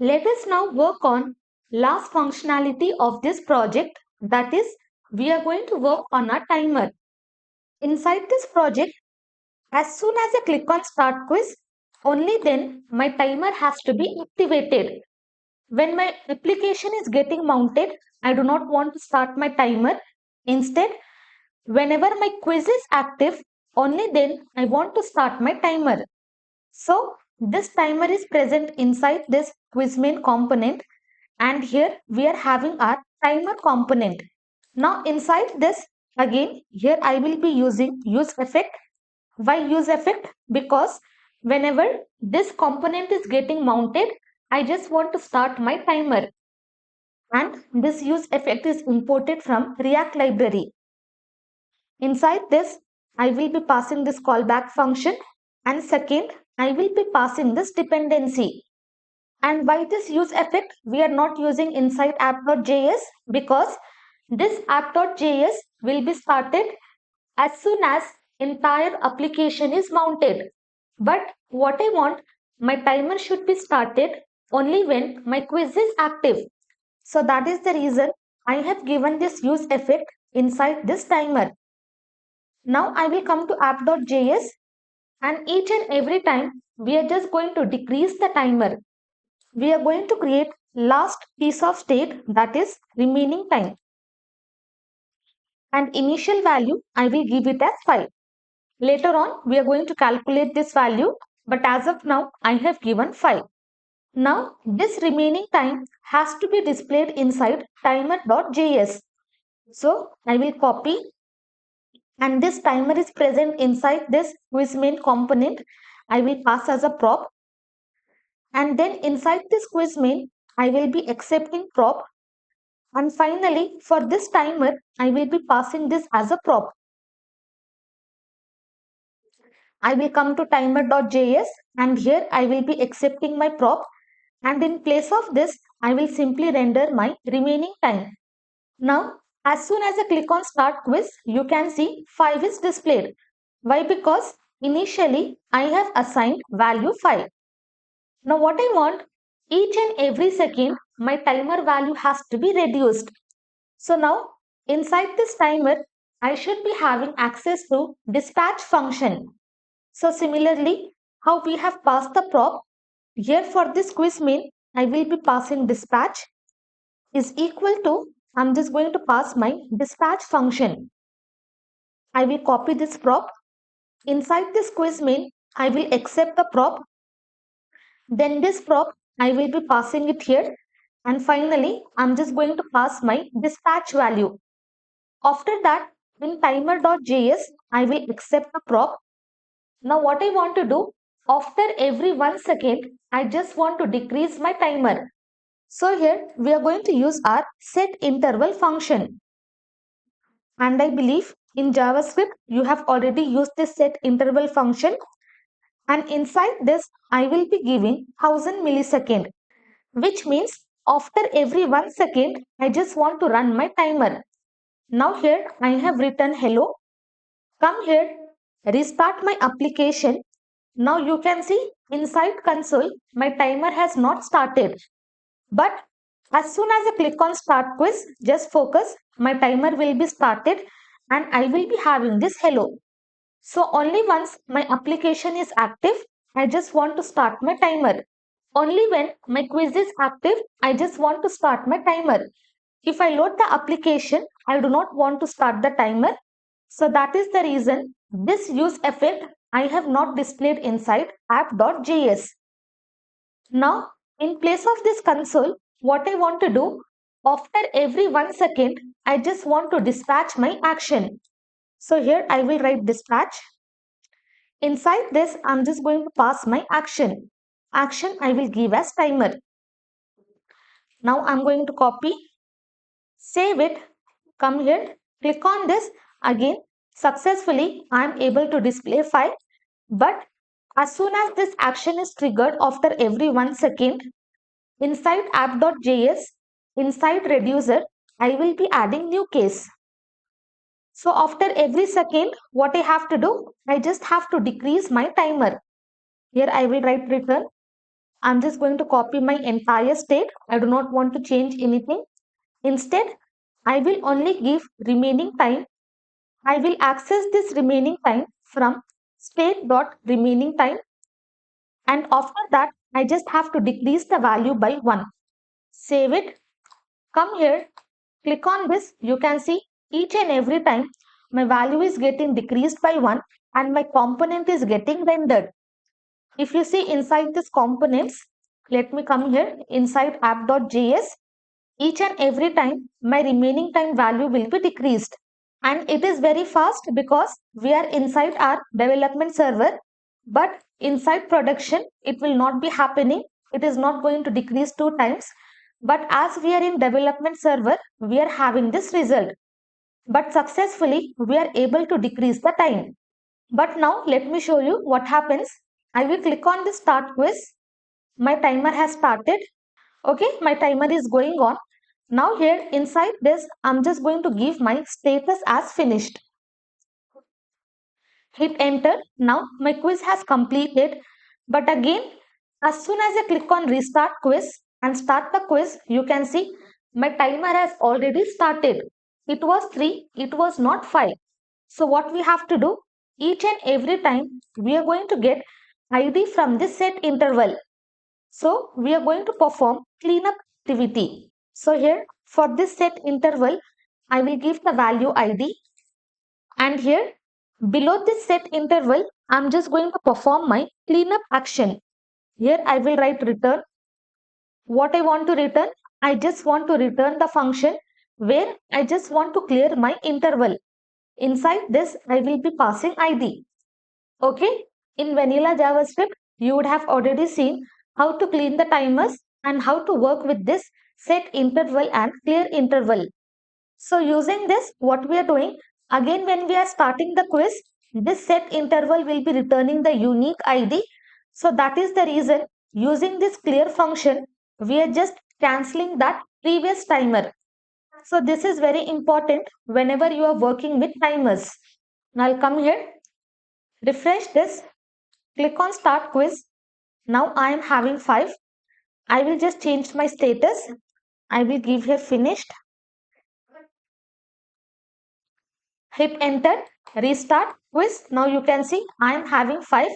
Let us now work on last functionality of this project, that is, we are going to work on a timer. Inside this project, as soon as I click on start quiz, only then my timer has to be activated. When my application is getting mounted, I do not want to start my timer. Instead, whenever my quiz is active, only then I want to start my timer. So this timer is present inside this quiz main component, and here we are having our timer component. Now inside this, again here I will be using use effect. Why use effect? Because whenever this component is getting mounted, I just want to start my timer, and this use effect is imported from React library. Inside this, I will be passing this callback function, and second, I will be passing this dependency. And why this use effect we are not using inside app.js? Because this app.js will be started as soon as entire application is mounted. But what I want, my timer should be started only when my quiz is active. So that is the reason I have given this use effect inside this timer. Now I will come to app.js, and each and every time we are just going to decrease the timer. We are going to create last piece of state, that is remaining time, and initial value I will give it as 5. Later on we are going to calculate this value, but as of now I have given 5. Now this remaining time has to be displayed inside timer.js. So I will copy, and this timer is present inside this quiz main component. I will pass as a prop, and then inside this quiz main I will be accepting prop, and finally for this timer I will be passing this as a prop. I will come to timer.js, and here I will be accepting my prop, and in place of this I will simply render my remaining time. Now as soon as I click on start quiz, you can see 5 is displayed. Why? Because initially I have assigned value 5. Now what I want, each and every second my timer value has to be reduced. So now inside this timer I should be having access to dispatch function. So similarly, how we have passed the prop, here for this quiz main I will be passing dispatch is equal to, I'm just going to pass my dispatch function. I will copy this prop. Inside this quiz main I will accept the prop. Then this prop I will be passing it here, and finally I'm just going to pass my dispatch value. After that, in timer.js I will accept the prop. Now what I want to do, after every 1 second I just want to decrease my timer. So here we are going to use our set interval function, and I believe in JavaScript you have already used this set interval function, and inside this I will be giving 1000 millisecond, which means after every 1 second I just want to run my timer. Now here I have written hello. Come here, restart my application. Now you can see inside console my timer has not started, but as soon as I click on start quiz, just focus, my timer will be started and I will be having this hello. So only once my application is active, I just want to start my timer. Only when my quiz is active, I just want to start my timer. If I load the application, I do not want to start the timer. So that is the reason this use effect I have not displayed inside app.js. Now, in place of this console, what I want to do, after every 1 second, I just want to dispatch my action. So here I will write dispatch. Inside this, I'm just going to pass my action. Action I will give as timer. Now I'm going to copy, save it, come here, click on this. Again, successfully I am able to display file. But as soon as this action is triggered after every 1 second, inside app.js, inside reducer, I will be adding new case. So after every second, what I have to do, I just have to decrease my timer. Here I will write return. I'm just going to copy my entire state. I do not want to change anything. Instead, I will only give remaining time. I will access this remaining time from state.remaining time, and after that I just have to decrease the value by 1. Save it. Come here, click on this. You can see each and every time my value is getting decreased by 1 and my component is getting rendered. If you see inside this components, let me come here inside app.js. Each and every time my remaining time value will be decreased, and it is very fast because we are inside our development server, but inside production it will not be happening. It is not going to decrease 2 times, but as we are in development server we are having this result, but successfully we are able to decrease the time. But now let me show you what happens. I will click on the start quiz. My timer has started. Okay, my timer is going on. Now here inside this, I'm just going to give my status as finished. Hit enter. Now my quiz has completed. But again, as soon as I click on restart quiz and start the quiz, you can see my timer has already started. It was 3, it was not 5. So what we have to do, each and every time we are going to get ID from this set interval. So we are going to perform cleanup activity. So here for this set interval, I will give the value ID, and here below this set interval, I'm just going to perform my cleanup action. Here I will write return. What I want to return? I just want to return the function where I just want to clear my interval. Inside this, I will be passing ID. Okay, in vanilla JavaScript, you would have already seen how to clean the timers and how to work with this set interval and clear interval. So using this, what we are doing, again when we are starting the quiz, this set interval will be returning the unique ID. So that is the reason using this clear function, we are just cancelling that previous timer. So this is very important whenever you are working with timers. Now I'll come here, refresh this, click on start quiz. Now I am having 5. I will just change my status. I will give here finished. Hit enter, restart quiz. Now you can see I am having 5,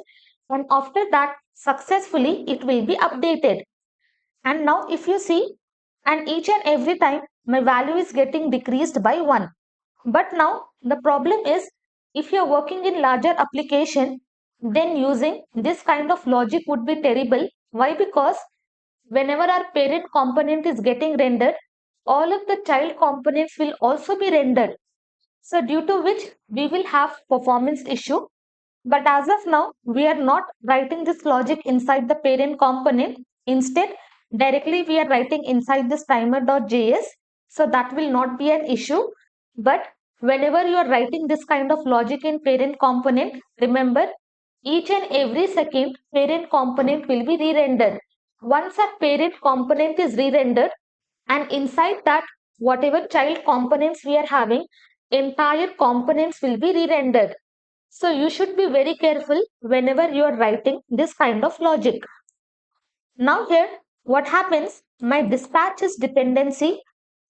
and after that successfully it will be updated. And now if you see, and each and every time my value is getting decreased by 1. But now the problem is, if you are working in larger application, then using this kind of logic would be terrible. Why? Because whenever our parent component is getting rendered, all of the child components will also be rendered. So due to which we will have performance issue. But as of now, we are not writing this logic inside the parent component. Instead, directly we are writing inside this timer.js. So that will not be an issue. But whenever you are writing this kind of logic in parent component, remember each and every second parent component will be re-rendered. Once a parent component is re-rendered, and inside that whatever child components we are having, entire components will be re-rendered. So you should be very careful whenever you are writing this kind of logic. Now here what happens, my dispatch is dependency.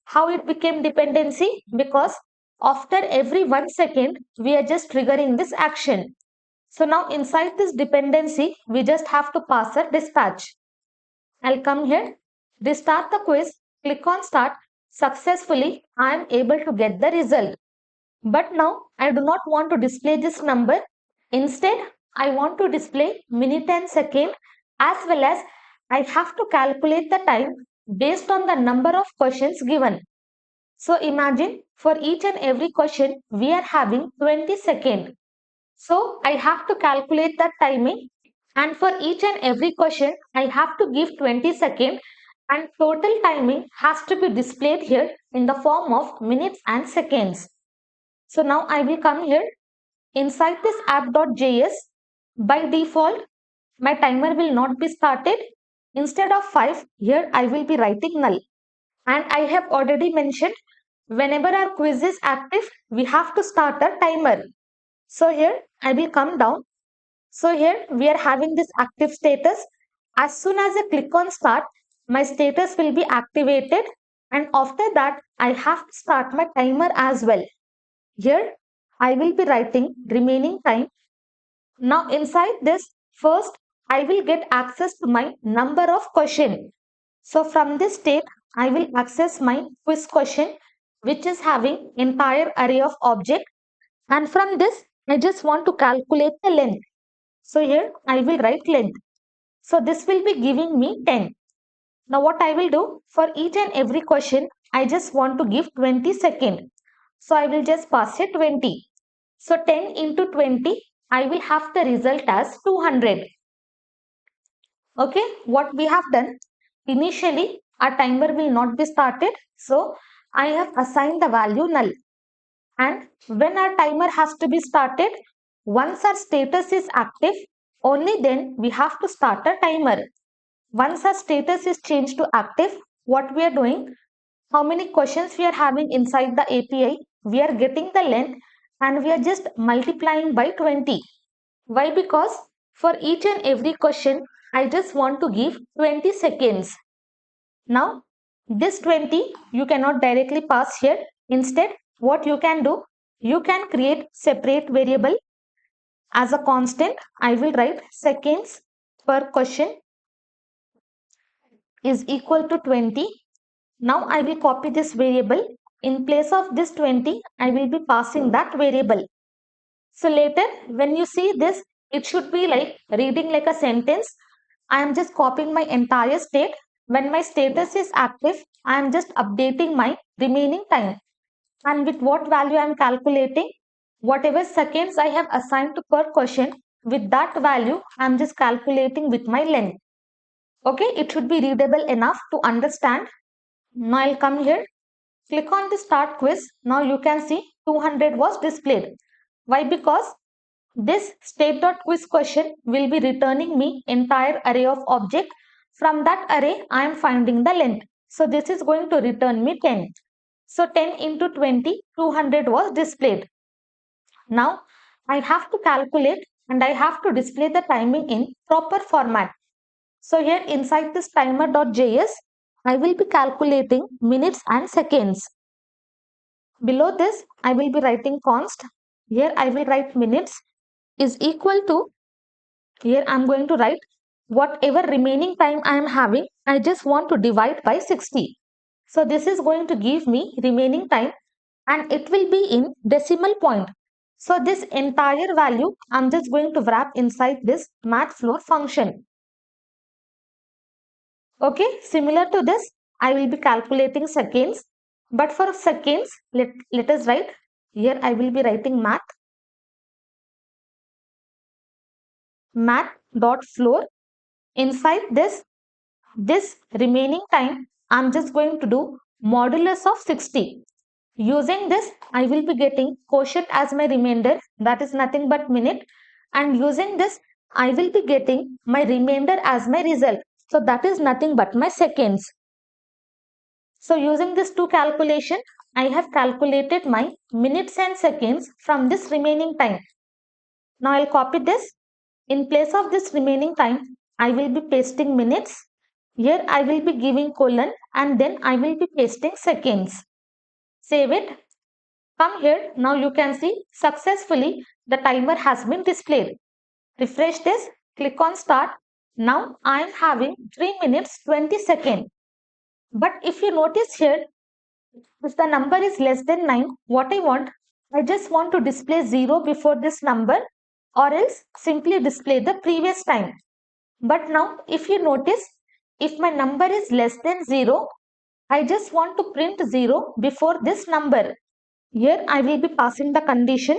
How it became dependency? Because after every 1 second we are just triggering this action. So now inside this dependency we just have to pass a dispatch. I'll come here, restart the quiz, click on start. Successfully I am able to get the result. But now I do not want to display this number. Instead, I want to display minute and second, as well as I have to calculate the time based on the number of questions given. So imagine for each and every question we are having 20 seconds. So I have to calculate that timing, and for each and every question I have to give 20 seconds, and total timing has to be displayed here in the form of minutes and seconds. So now I will come here inside this app.js. By default, my timer will not be started. Instead of 5, here I will be writing null. And I have already mentioned whenever our quiz is active, we have to start a timer. So here I will come down. So here we are having this active status. As soon as I click on start, my status will be activated, and after that I have to start my timer as well. Here I will be writing remaining time. Now inside this, first I will get access to my number of question. So from this state, I will access my quiz question, which is having entire array of object. And from this, I just want to calculate the length. So here I will write length. So this will be giving me 10. Now what I will do, for each and every question, I just want to give 20 seconds. So I will just pass it 20. So 10 into 20, I will have the result as 200. Okay, what we have done, initially our timer will not be started. So I have assigned the value null. And when our timer has to be started, once our status is active, only then we have to start a timer. Once our status is changed to active, what we are doing, how many questions we are having inside the API, we are getting the length and we are just multiplying by 20. Why? Because for each and every question, I just want to give 20 seconds. Now, this 20 you cannot directly pass here. Instead, what you can do, you can create separate variable as a constant. I will write seconds per question is equal to 20. Now I will copy this variable. In place of this 20, I will be passing that variable. So later, when you see this, it should be like reading like a sentence. I am just copying my entire state. When my status is active, I am just updating my remaining time. And with what value I am calculating, whatever seconds I have assigned to per question, with that value, I am just calculating with my length. Okay, it should be readable enough to understand. Now I'll come here, click on the start quiz. Now you can see 200 was displayed. Why? Because this state.quiz question will be returning me entire array of object. From that array, I am finding the length. So this is going to return me 10. So 10 into 20, 200 was displayed. Now I have to calculate and I have to display the timing in proper format. So here inside this timer.js, I will be calculating minutes and seconds. Below this, I will be writing const. Here I will write minutes is equal to, here I am going to write whatever remaining time I am having, I just want to divide by 60. So this is going to give me remaining time and it will be in decimal point. So this entire value I'm just going to wrap inside this math floor function. Okay, similar to this, I will be calculating seconds. But for seconds, let us write, here I will be writing math.floor. Inside this remaining time, I'm just going to do modulus of 60. Using this, I will be getting quotient as my remainder, that is nothing but minute. And using this, I will be getting my remainder as my result. So that is nothing but my seconds. So using this two calculation, I have calculated my minutes and seconds from this remaining time. Now I'll copy this. In place of this remaining time, I will be pasting minutes. Here I will be giving colon and then I will be pasting seconds. Save it. Come here. Now you can see successfully the timer has been displayed. Refresh this. Click on start. Now I am having 3 minutes 20 seconds. But if you notice here, if the number is less than 9, what I just want to display 0 before this number or else simply display the previous time. But now if you notice, if my number is less than 0, I just want to print 0 before this number. Here I will be passing the condition.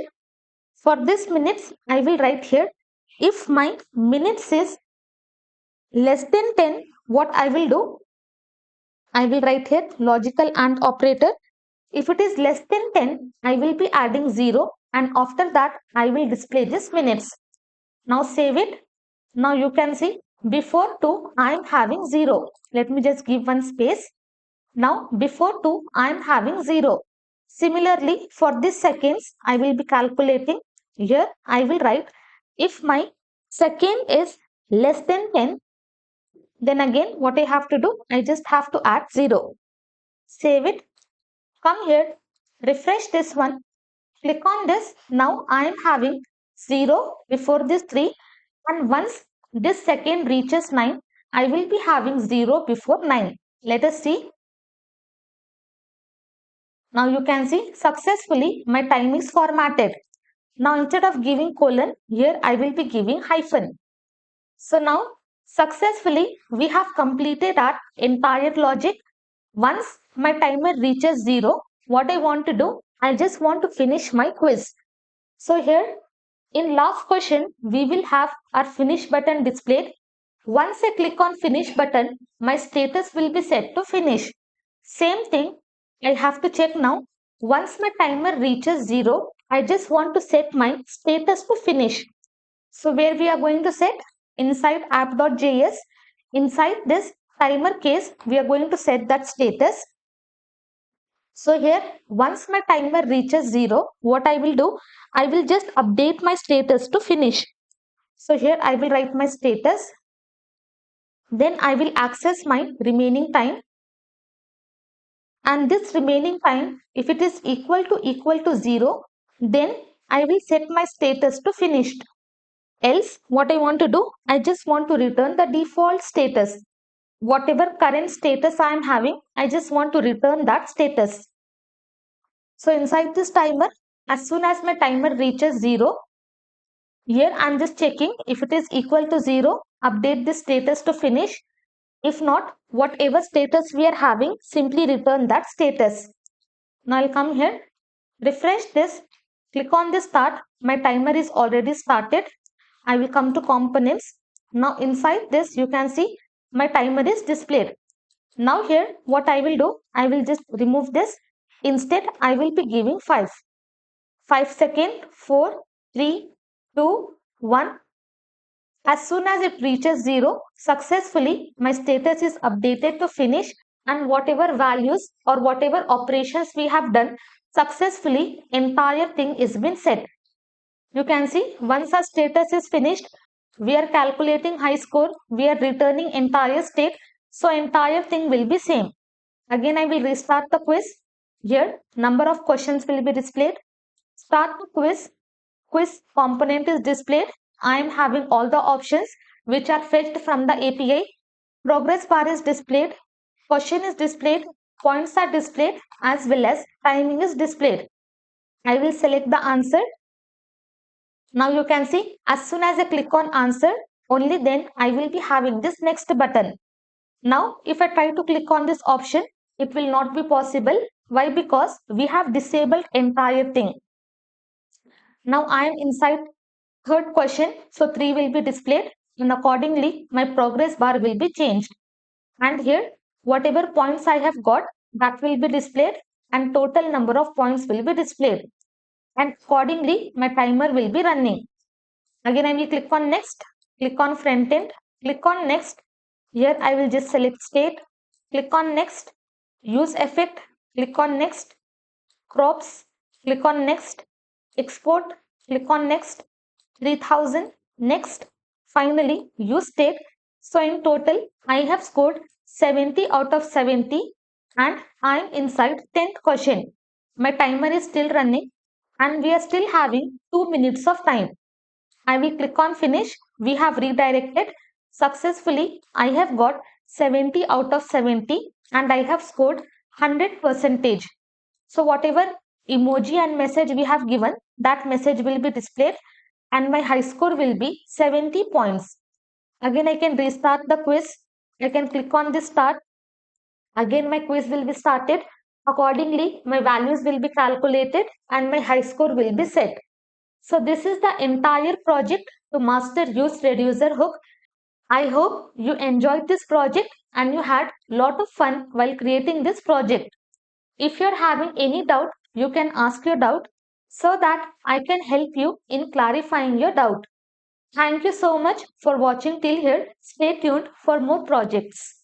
For this minutes, I will write here, if my minutes is less than 10, what I will do? I will write here logical AND operator. If it is less than 10, I will be adding 0 and after that I will display this minutes. Now save it. Now you can see before 2 I am having 0. Let me just give one space. Now before 2 I am having 0. Similarly for this seconds I will be calculating. Here I will write if my second is less than 10, Then again, what I have to do, I just have to add 0. Save it. Come here, refresh this one. Click on this. Now I am having 0 before this 3, and once this second reaches 9, I will be having 0 before 9. Let us see. Now you can see successfully my time is formatted. Now instead of giving colon, here I will be giving hyphen. So now successfully we have completed our entire logic. Once my timer reaches 0, what I want to do, I just want to finish my quiz. So here in last question, we will have our finish button displayed. Once I click on finish button, my status will be set to finish. Same thing, I have to check now. Once my timer reaches 0, I just want to set my status to finish. So where we are going to set? Inside app.js, inside this timer case, we are going to set that status. So here, once my timer reaches 0, what I will do? I will just update my status to finish. So here I will write my status. Then I will access my remaining time. And this remaining time, if it is equal to 0, then I will set my status to finished. Else, what I want to do, I just want to return the default status. Whatever current status I am having, I just want to return that status. So inside this timer, as soon as my timer reaches 0, here I am just checking if it is equal to 0, update this status to finish. If not, whatever status we are having, simply return that status. Now I'll come here, refresh this, click on this start. My timer is already started. I will come to components. Now inside this, you can see my timer is displayed. Now here, what I will do, I will just remove this. Instead, I will be giving 5. 5 seconds, 4, 3, 2, 1. As soon as it reaches 0, successfully my status is updated to finish, and whatever values or whatever operations we have done, successfully entire thing is been set. You can see once our status is finished, we are calculating high score, we are returning entire state, so entire thing will be same. Again I will restart the quiz. Here number of questions will be displayed. Start the quiz. Quiz component is displayed. I am having all the options which are fetched from the API. Progress bar is displayed. Question is displayed. Points are displayed as well as timing is displayed. I will select the answer. Now you can see as soon as I click on answer, only then I will be having this next button. Now if I try to click on this option, it will not be possible. Why? Because we have disabled entire thing. Now I am inside third question, so 3 will be displayed, and accordingly my progress bar will be changed. And here whatever points I have got, that will be displayed, and total number of points will be displayed. And accordingly my timer will be running. Again I will click on next, click on front end, click on next. Here I will just select state, click on next, use effect, click on next, crops, click on next, export, click on next, 3000, next, finally use state. So in total I have scored 70 out of 70, and I am inside 10th question. My timer is still running and we are still having 2 minutes of time. I will click on finish. We have redirected successfully. I have got 70 out of 70 and I have scored 100%. So whatever emoji and message we have given, that message will be displayed and my high score will be 70 points. Again, I can restart the quiz. I can click on this start. Again, my quiz will be started. Accordingly, my values will be calculated and my high score will be set. So this is the entire project to master use reducer hook. I hope you enjoyed this project and you had lot of fun while creating this project. If you're having any doubt, you can ask your doubt so that I can help you in clarifying your doubt. Thank you so much for watching till here. Stay tuned for more projects.